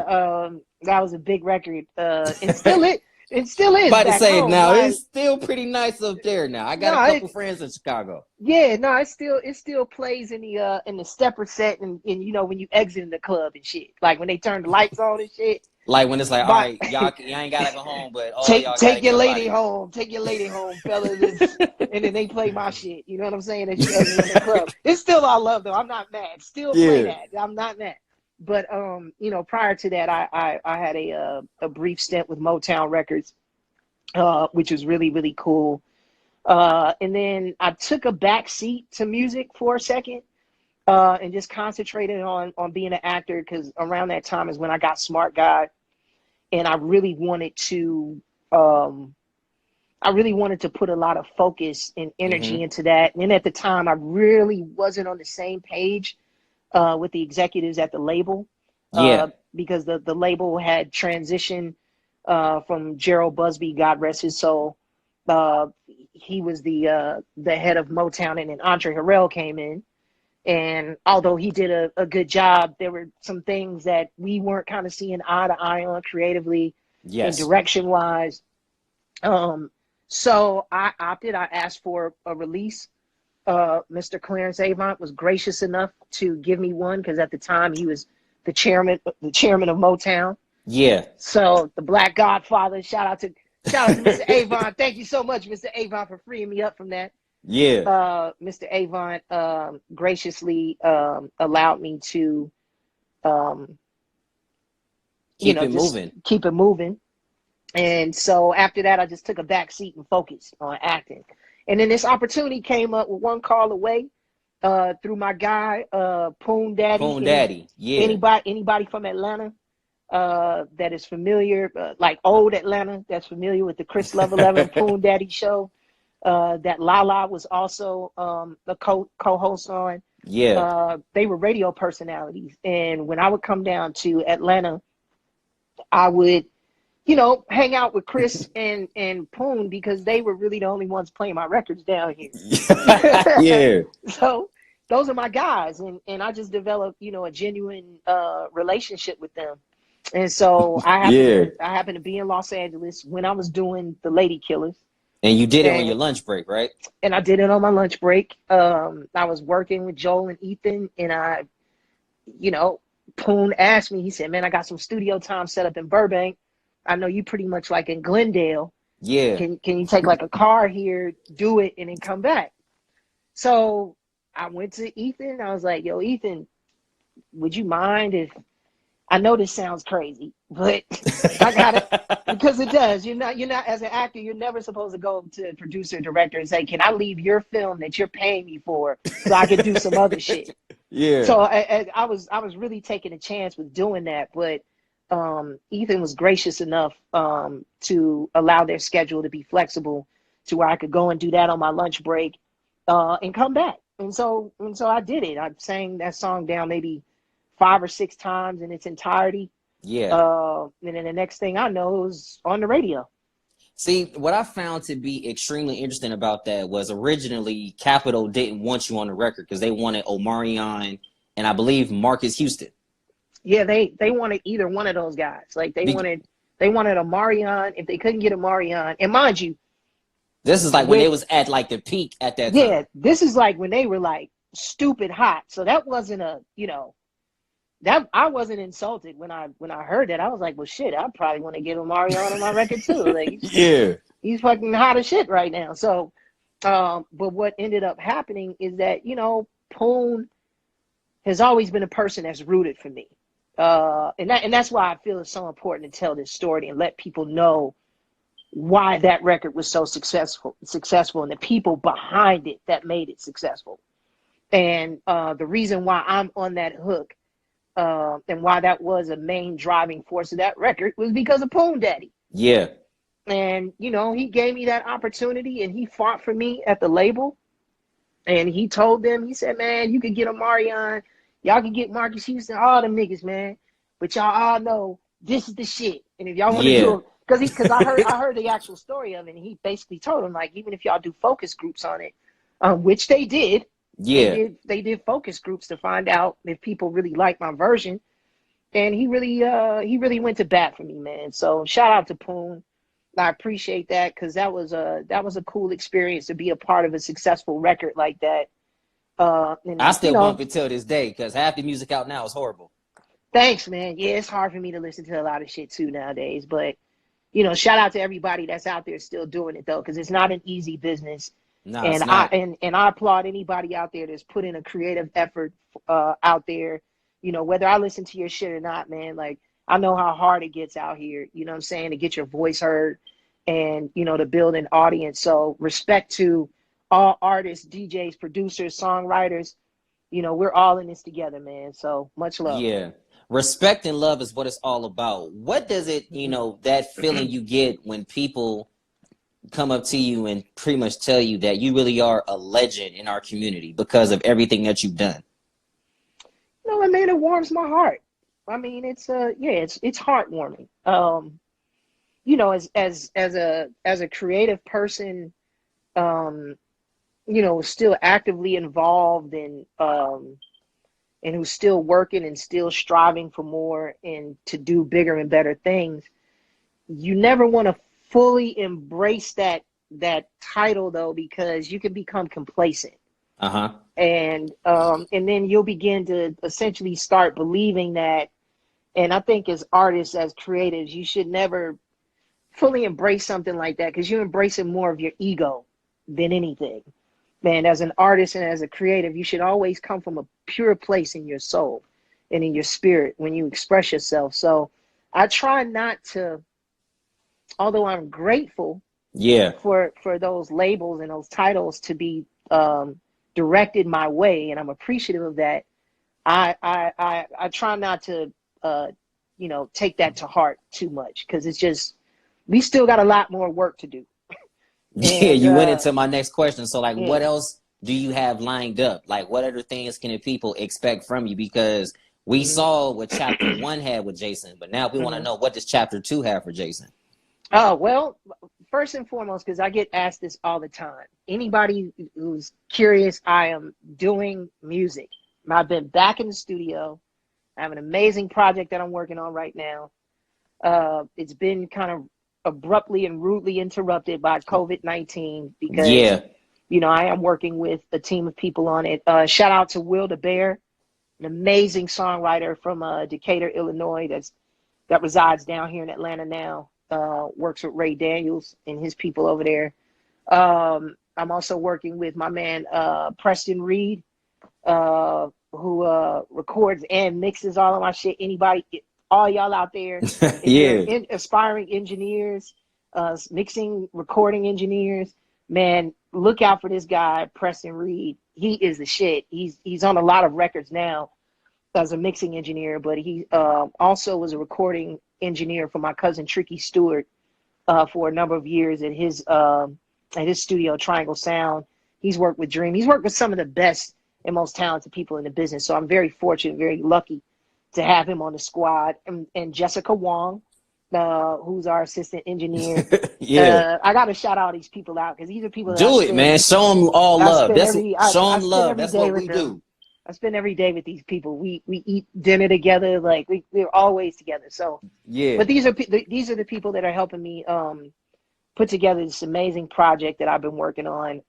That was a big record, and still is About to back say home. now, Like, it's still pretty nice up there now. I got no, a couple friends in Chicago. yeah, no, it still plays in the stepper set, and you know when you exit the club and shit, like when they turn the lights on and shit. Like when it's like, all But right, y'all ain't gotta go home, but all take y'all gotta your get up out lady of home, fellas, and then they play my shit. You know what I'm saying? As you exit the club, it's still all love though. I'm not mad. Still play here. that. I'm not mad. But you know, prior to that, I had a brief stint with Motown Records, which was really really cool. And then I took a back seat to music for a second, and just concentrated on being an actor, because around that time is when I got Smart Guy, and I really wanted to put a lot of focus and energy Mm-hmm. into that. And then at the time, I really wasn't on the same page with the executives at the label, Yeah. because the label had transitioned from Gerald Busby, God rest his soul. He was the head of Motown, and then Andre Harrell came in. And although he did a good job, there were some things that we weren't kind of seeing eye to eye on creatively and Yes. direction wise. So I asked for a release. Mr. Clarence Avant was gracious enough to give me one, because at the time he was the chairman of Motown. Yeah. So the Black Godfather, shout out to Mr. Avant. Thank you so much, Mr. Avant, for freeing me up from that. Yeah. Mr. Avant graciously allowed me to, Keep it just moving. keep it moving. And so after that, I just took a back seat and focused on acting. And then this opportunity came up with One Call Away, through my guy, Poon Daddy. Poon Daddy. Yeah. Anybody from Atlanta that is familiar, like old Atlanta, that's familiar with the Chris Love 11 Poon Daddy show, that Lala was also the co-host on. Yeah. They were radio personalities. And when I would come down to Atlanta, I would, hang out with Chris and Poon, because they were really the only ones playing my records down here. Yeah. So those are my guys. And I just developed, a genuine relationship with them. And so I happened to be in Los Angeles when I was doing the Lady Killers. And you did it on your lunch break, right? And I did it on my lunch break. I was working with Joel and Ethan, and Poon asked me, he said, man, I got some studio time set up in Burbank. I know you pretty much like in Glendale. Yeah. Can you take like a car here, do it, and then come back? So I went to Ethan. I was like, yo, Ethan, would you mind if, I know this sounds crazy, but I got it, because it does. You're not, as an actor, you're never supposed to go to a producer or director and say, can I leave your film that you're paying me for so I can do some other shit? Yeah. So I was really taking a chance with doing that, but Ethan was gracious enough to allow their schedule to be flexible to where I could go and do that on my lunch break and come back. And so I did it. I sang that song down maybe 5 or 6 times in its entirety. Yeah. And then the next thing I know, it was on the radio. See, what I found to be extremely interesting about that was originally Capitol didn't want you on the record because they wanted Omarion and I believe Marcus Houston. Yeah, they wanted either one of those guys. Like they wanted Omarion. If they couldn't get Omarion, and mind you, this is like when it was at like the peak at that time. Yeah, this is like when they were like stupid hot. So that wasn't that I wasn't insulted when I heard that. I was like, well, shit, I probably want to get Omarion on my record too. Like, yeah, he's fucking hot as shit right now. So, but what ended up happening is that Poon has always been a person that's rooted for me. And that's why I feel it's so important to tell this story and let people know why that record was so successful and the people behind it that made it successful. And the reason why I'm on that hook and why that was a main driving force of that record was because of Poon Daddy. Yeah. And, you know, he gave me that opportunity and he fought for me at the label. And he told them, he said, man, you could get Omarion, y'all can get Marcus Houston, all them niggas, man. But y'all all know this is the shit. And if y'all want to Yeah. do it, because I heard the actual story of it, and he basically told them, like, even if y'all do focus groups on it, which they did, Yeah. they did focus groups to find out if people really like my version. And he really went to bat for me, man. So shout out to Poon. I appreciate that, because that was a cool experience to be a part of a successful record like that. I And you still know, bump it till this day because half the music out now is horrible. thanks, man. Yeah, it's hard for me to listen to a lot of shit too nowadays, but you know, shout out to everybody that's out there still doing it though, because it's not an easy business. No, And it's not. I applaud anybody out there that's put in a creative effort out there. You know, whether I listen to your shit or not, man. Like, I know how hard it gets out here. You know what I'm saying, to get your voice heard, and you know, to build an audience. So respect to all artists, DJs, producers, songwriters. You know, we're all in this together, man. So much love. Yeah. Respect and love is what it's all about. What does it, that feeling you get when people come up to you and pretty much tell you that you really are a legend in our community because of everything that you've done? No, I mean, it warms my heart. I mean, it's it's heartwarming. You know, as a creative person, you know, still actively involved and who's still working and still striving for more and to do bigger and better things. You never want to fully embrace that title though, because you can become complacent. Uh-huh. And then you'll begin to essentially start believing that. And I think as artists, as creatives, you should never fully embrace something like that, because you're embracing more of your ego than anything. Man, as an artist and as a creative, you should always come from a pure place in your soul and in your spirit when you express yourself. So I try not to, although I'm grateful Yeah. for those labels and those titles to be directed my way, and I'm appreciative of that. I try not to you know, take that to heart too much, because it's just, we still got a lot more work to do. Yeah, And you went into my next question. So, like, yeah. what else do you have lined up? Like, what other things can the people expect from you? Because we Mm-hmm. saw what chapter 1 had with Jason, but now we want to Mm-hmm. know, what does chapter 2 have for Jason? Oh, well, first and foremost, because I get asked this all the time. Anybody who's curious, I am doing music. I've been back in the studio. I have an amazing project that I'm working on right now. It's been kind of abruptly and rudely interrupted by COVID-19, because, Yeah. you know, I am working with a team of people on it. Shout out to Will DeBear, an amazing songwriter from Decatur, Illinois, that resides down here in Atlanta now. Works with Ray Daniels and his people over there. I'm also working with my man Preston Reed, who records and mixes all of my shit. Anybody, all y'all out there, if you're Yeah. aspiring engineers, mixing, recording engineers, man, look out for this guy, Preston Reed. He is the shit. He's on a lot of records now as a mixing engineer, but he also was a recording engineer for my cousin Tricky Stewart for a number of years at his studio, Triangle Sound. He's worked with Dream. He's worked with some of the best and most talented people in the business. So I'm very fortunate, very lucky to have him on the squad. And Jessica Wong, who's our assistant engineer. Yeah. I got to shout all these people out, because these are people that Do it, man. Show them all love. Show I them spend love. every That's day what we with them. do. I spend every day with these people. We eat dinner together. Like we're always together. So, Yeah. but these are the people that are helping me put together this amazing project that I've been working on.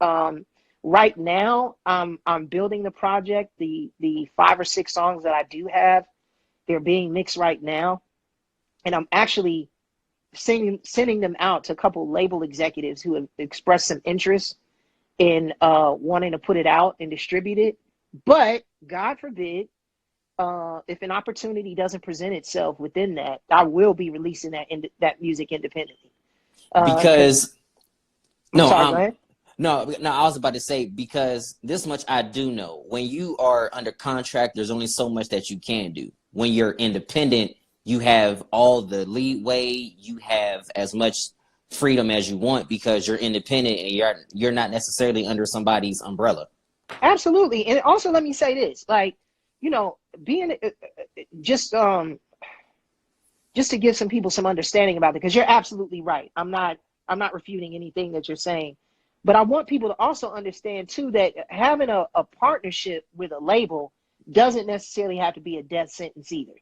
Right now, I'm building the project. The 5 or 6 songs that I do have, they're being mixed right now, and I'm actually sending them out to a couple label executives who have expressed some interest in wanting to put it out and distribute it. But God forbid, if an opportunity doesn't present itself within that, I will be releasing that music independently. Because I'm no, sorry, go ahead. no, I was about to say, because this much I do know. When you are under contract, there's only so much that you can do. When you're independent, you have all the leeway, you have as much freedom as you want because you're independent and you're not necessarily under somebody's umbrella. Absolutely. And also, let me say this, like, being just to give some people some understanding about it, because you're absolutely right. I'm not refuting anything that you're saying, but I want people to also understand too that having a partnership with a label doesn't necessarily have to be a death sentence either.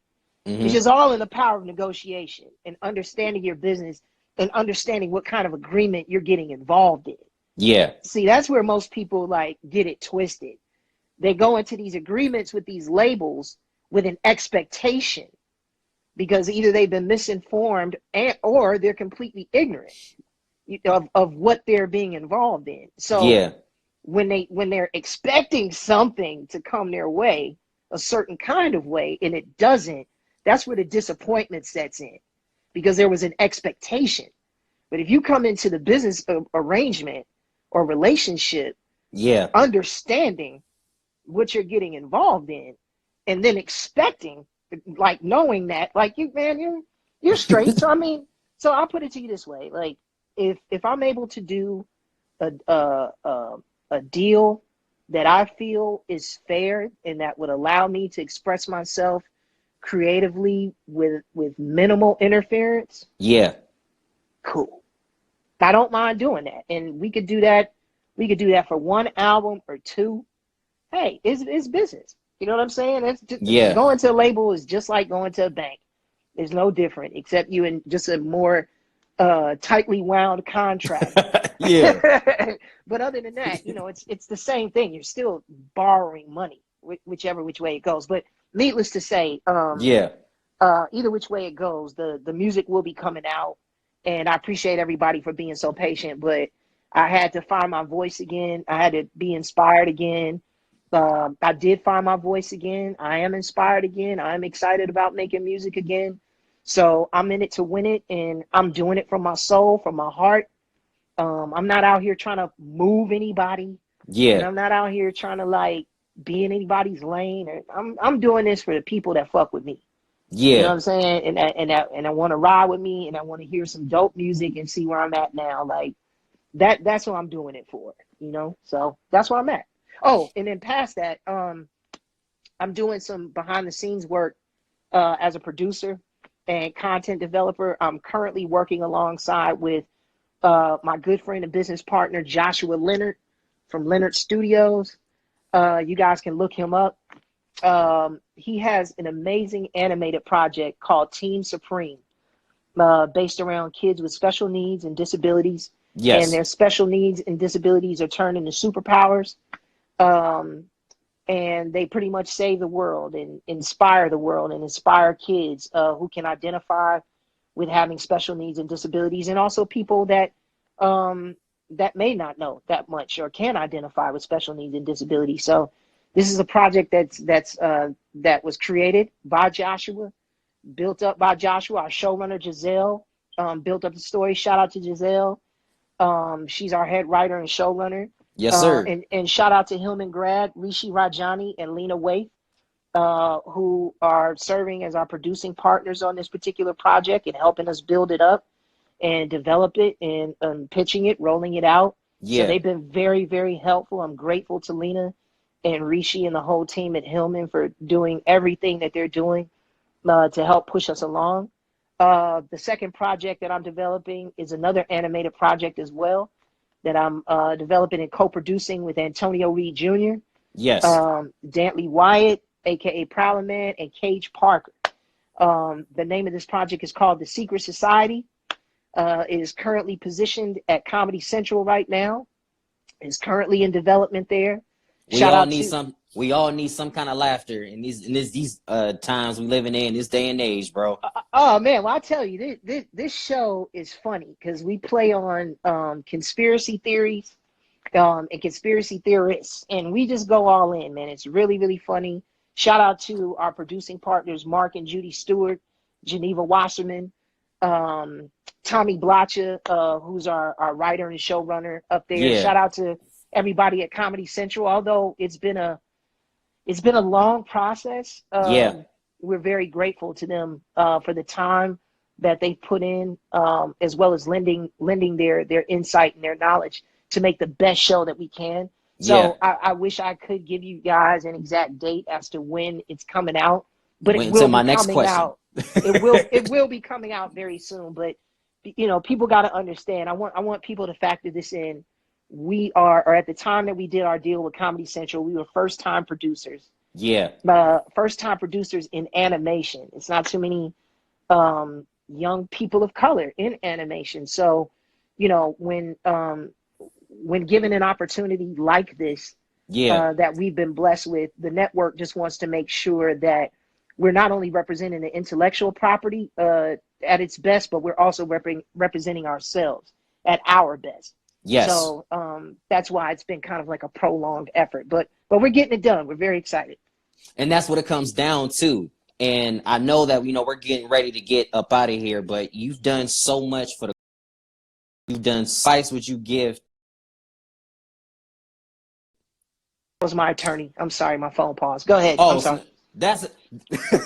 It's just all in the power of negotiation and understanding your business and understanding what kind of agreement you're getting involved in. Yeah. See, that's where most people like get it twisted. They go into these agreements with these labels with an expectation because either they've been misinformed or they're completely ignorant of what they're being involved in. So Yeah. when they're expecting something to come their way, a certain kind of way, and it doesn't, that's where the disappointment sets in, because there was an expectation. But if you come into the business arrangement or relationship, Yeah. understanding what you're getting involved in, and then expecting, like knowing that, like you're straight. So I mean, so I'll put it to you this way: like if I'm able to do a deal that I feel is fair and that would allow me to express myself creatively with minimal interference, Yeah. cool. I don't mind doing that, and we could do that. We could do that for one album or two. Hey, it's business. You know what I'm saying? It's just, Yeah. going to a label is just like going to a bank. It's no different, except you in just a more tightly wound contract. Yeah. But other than that, it's the same thing. You're still borrowing money, whichever which way it goes. But needless to say, Yeah. either which way it goes, the music will be coming out, and I appreciate everybody for being so patient. But I had to find my voice again. I had to be inspired again. I did find my voice again. I am inspired again. I'm excited about making music again. So I'm in it to win it, and I'm doing it from my soul, from my heart. I'm not out here trying to move anybody, and Yeah. I'm not out here trying to like be in anybody's lane. I'm doing this for the people that fuck with me. You know what Yeah. I'm saying? And I want to ride with me, and I want to hear some dope music and see where I'm at now. Like that's what I'm doing it for. So that's where I'm at. Oh, and then past that, I'm doing some behind the scenes work as a producer and content developer. I'm currently working alongside with my good friend and business partner, Joshua Leonard from Leonard Studios. You guys can look him up. He has an amazing animated project called Team Supreme, based around kids with special needs and disabilities. And Yes. their special needs and disabilities are turned into superpowers. And they pretty much save the world and inspire the world and inspire kids who can identify with having special needs and disabilities, and also people that that may not know that much or can identify with special needs and disabilities. So this is a project that was created by Joshua, built up by Joshua. Our showrunner Giselle built up the story. Shout out to Giselle. She's our head writer and showrunner. Yes, sir. And shout out to Hillman grad Rishi Rajani and Lena Waite, who are serving as our producing partners on this particular project and helping us build it up and develop it and pitching it, rolling it out. So Yeah. they've been very, very helpful. I'm grateful to Lena and Rishi and the whole team at Hillman for doing everything that they're doing to help push us along. The second project that I'm developing is another animated project as well that I'm developing and co-producing with Antonio Reed Jr., Yes. Dantley Wyatt, aka Prowler Man, and Cage Parker. The name of this project is called The Secret Society. It is currently positioned at Comedy Central right now. It's currently in development there. We all need some kind of laughter in these times we living in this day and age, bro. Oh man, well I tell you, this show is funny because we play on conspiracy theories and conspiracy theorists, and we just go all in, man. It's really, really funny. Shout out to our producing partners, Mark and Judy Stewart, Geneva Wasserman, Tommy Blacha, who's our writer and showrunner up there. Yeah. Shout out to everybody at Comedy Central. Although it's been a long process. Yeah. We're very grateful to them for the time, that they put in, as well as lending their insight and their knowledge to make the best show that we can. Yeah. So I wish I could give you guys an exact date as to when it's coming out, but it Went to will my be next coming question. out. It will be coming out very soon. But people got to understand. I want people to factor this in. We are, or at the time that we did our deal with Comedy Central, we were first time producers. Yeah. First time producers in animation. It's not too many young people of color in animation. So, when given an opportunity like this, Yeah. that we've been blessed with, the network just wants to make sure that we're not only representing the intellectual property at its best, but we're also representing ourselves at our best. Yes. So that's why it's been kind of like a prolonged effort, but we're getting it done. We're very excited. And that's what it comes down to. And I know that, we're getting ready to get up out of here, but you've done so much you've done twice what you give. That was my attorney. I'm sorry, my phone paused. Go ahead. I'm Oh, sorry. so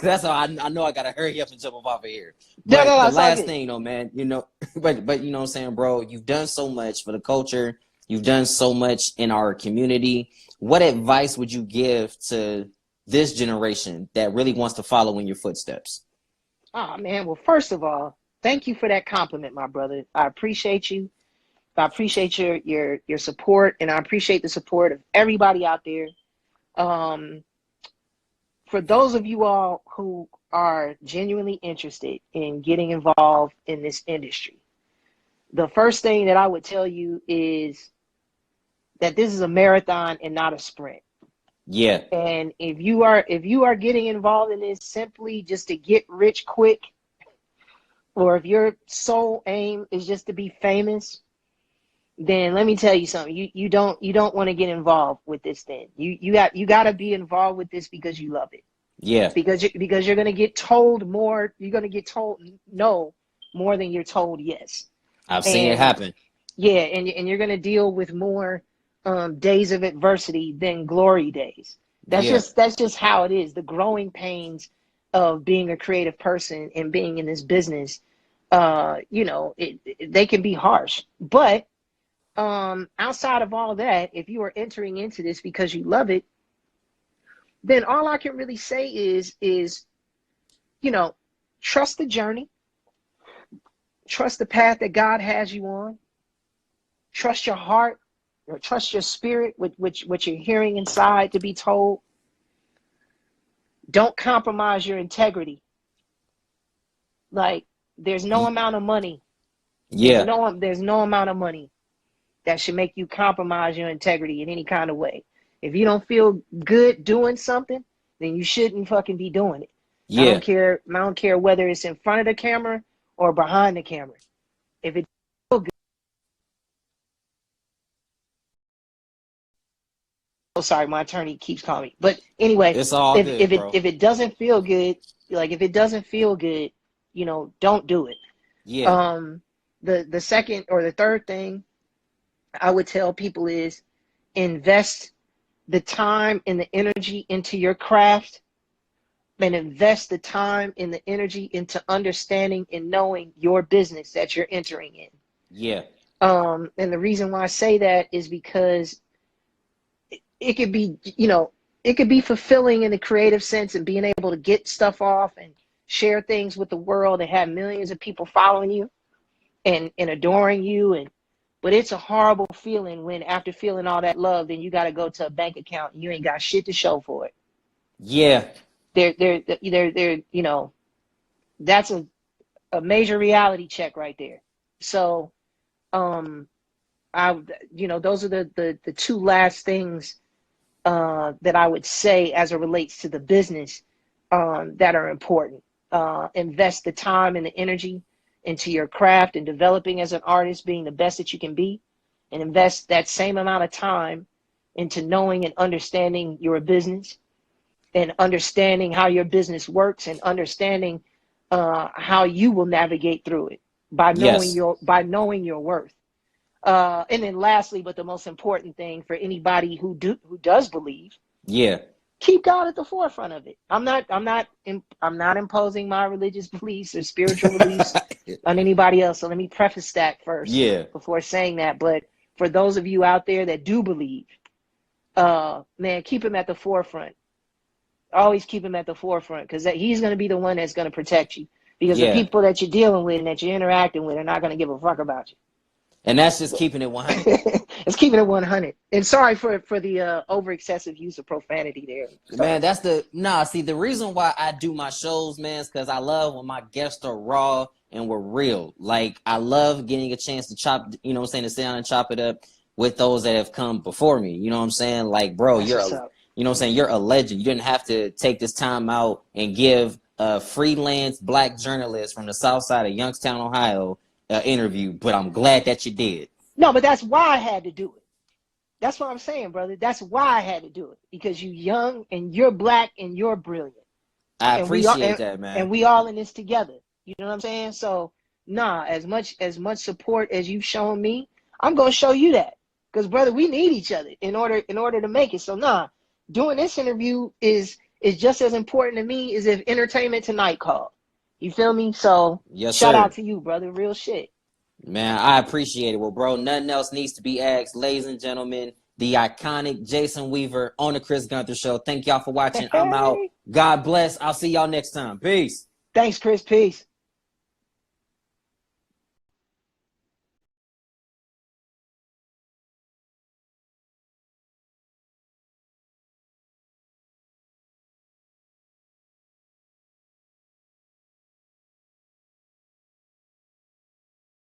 that's how I know I gotta hurry up and jump off of here. No, But the it's all last good. thing, man, but you know what I'm saying, bro, you've done so much for the culture. You've done so much in our community. What advice would you give to this generation that really wants to follow in your footsteps? Oh man, well, first of all, thank you for that compliment, my brother. I appreciate you. I appreciate your support, and I appreciate the support of everybody out there. For those of you all who are genuinely interested in getting involved in this industry, the first thing that I would tell you is that this is a marathon and not a sprint. Yeah. And if you are getting involved in this simply just to get rich quick, or if your sole aim is just to be famous, then let me tell you something. You don't want to get involved with this thing. You got to be involved with this because you love it. Yeah. Because you're going to get told more. You're going to get told no more than you're told yes. I've seen it happen. Yeah, and you're going to deal with more days of adversity than glory days. That's just how it is. The growing pains of being a creative person and being in this business, they can be harsh. But outside of all that, if you are entering into this because you love it, then all I can really say is trust the journey, trust the path that God has you on, trust your heart, or trust your spirit, with what you're hearing inside to be told. Don't compromise your integrity. Like, there's no amount of money. Yeah. There's no amount of money that should make you compromise your integrity in any kind of way. If you don't feel good doing something, then you shouldn't fucking be doing it. Yeah. I don't care whether it's in front of the camera or behind the camera. If it feels good. Oh, sorry, my attorney keeps calling me. But anyway, It's all good, bro. if it doesn't feel good, don't do it. Yeah. The second or the third thing I would tell people is invest the time and the energy into your craft, and invest the time and the energy into understanding and knowing your business that you're entering in. Yeah. And the reason why I say that is because it could be fulfilling in the creative sense, and being able to get stuff off and share things with the world and have millions of people following you and adoring you. But it's a horrible feeling when, after feeling all that love, then you got to go to a bank account and you ain't got shit to show for it. Yeah. That's a major reality check right there. So, those are the two last things that I would say as it relates to the business that are important. Invest the time and the energy into your craft and developing as an artist, being the best that you can be, and invest that same amount of time into knowing and understanding your business, and understanding how your business works, and understanding how you will navigate through it by knowing your worth. And then lastly, but the most important thing for anybody who does believe, Yeah. keep God at the forefront of it. I'm not imposing my religious beliefs or spiritual beliefs on anybody else. So let me preface that first Yeah. before saying that. But for those of you out there that do believe, man, keep him at the forefront. Always keep him at the forefront, because he's going to be the one that's going to protect you. Because the Yeah. people that you're dealing with and that you're interacting with are not going to give a fuck about you. And that's just keeping it 100. It's keeping it 100. And sorry for the over excessive use of profanity there. Sorry. Man, that's see, the reason why I do my shows, man, is because I love when my guests are raw and we're real. Like, I love getting a chance to chop, you know what I'm saying, to sit down and chop it up with those that have come before me. You know what I'm saying? Like, bro, you know what I'm saying? You're a legend. You didn't have to take this time out and give a freelance black journalist from the south side of Youngstown, Ohio, interview, but I'm glad that you did. No, but that's why I had to do it. That's what I'm saying, brother. That's why I had to do it, because you're young and you're black and you're brilliant. I appreciate that, man. And we all in this together. You know what I'm saying? So, as much support as you've shown me, I'm gonna show you that, because brother, we need each other in order to make it. So, doing this interview is just as important to me as if Entertainment Tonight called. You feel me? So, yes, shout sir. out to you, brother. Real shit. Man, I appreciate it. Well, bro, nothing else needs to be asked. Ladies and gentlemen, the iconic Jason Weaver on the Chris Gunther Show. Thank y'all for watching. I'm out. God bless. I'll see y'all next time. Peace. Thanks, Chris. Peace.